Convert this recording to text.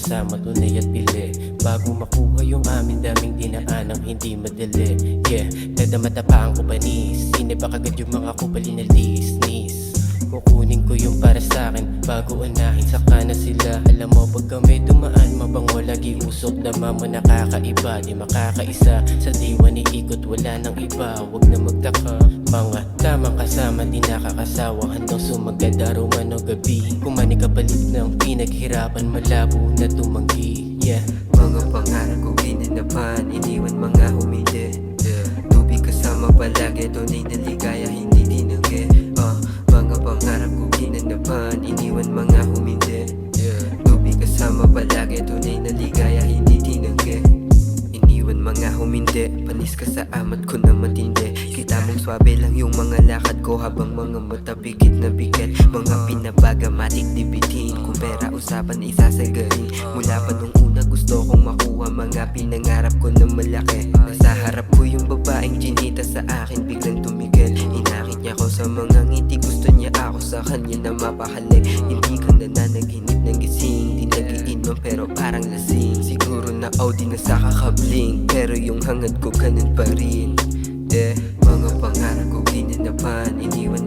magkasama tunay at pili. Bago makuha yung amin daming dinaanang hindi madali. Yeah, nadamata ko panis. Sine ba kagad yung mga kupali na lisnis. Kukunin ko yung para sa'kin bago unahin saka na sila. Alam mo pag kami dumaan mabango lagi usok. Dama mo nakakaiba di makakaisa. Sa diwa ni ikot wala nang iba. Huwag na magtaka mga tamang kasama di nakakasawa. Handang sumagad araw man o gabi. Kumani kapalit ng pinaghirapan malabo na tumanggi. Yeah, mga pangarap ko ginanapan, iniwan mga humili. Tubig kasama palagi, tunay na ligaya hindi tinanggi. Mga pangarap ko ginanapan, iniwan mga humili. Tubig kasama palagi, tunay na ligaya hindi tinanggi. Iniwan mga humindi, panis ka sa amat ko na matindi. Kita mong swabe lang yung mga lakad ko habang mga mata bigit na bigat. Mga pinabaga matik dibitin, kung pera usapan isasagarin. Mula pa nung una gusto kong makuha mga pinangarap ko na malaki. Nasa harap ko yung babaeng ginita sa akin biglang tumigil. Inakit niya ko sa mga ngiti, gusto niya ako sa kanya na mapahalik. Hindi ka na nanaginip ng gising, di nagiinom pero parang lasing. Siguro na Audi na sa kakabling, pero yung hangad ko ganun pa rin. Mga pangarap ko ginanapan, iniwan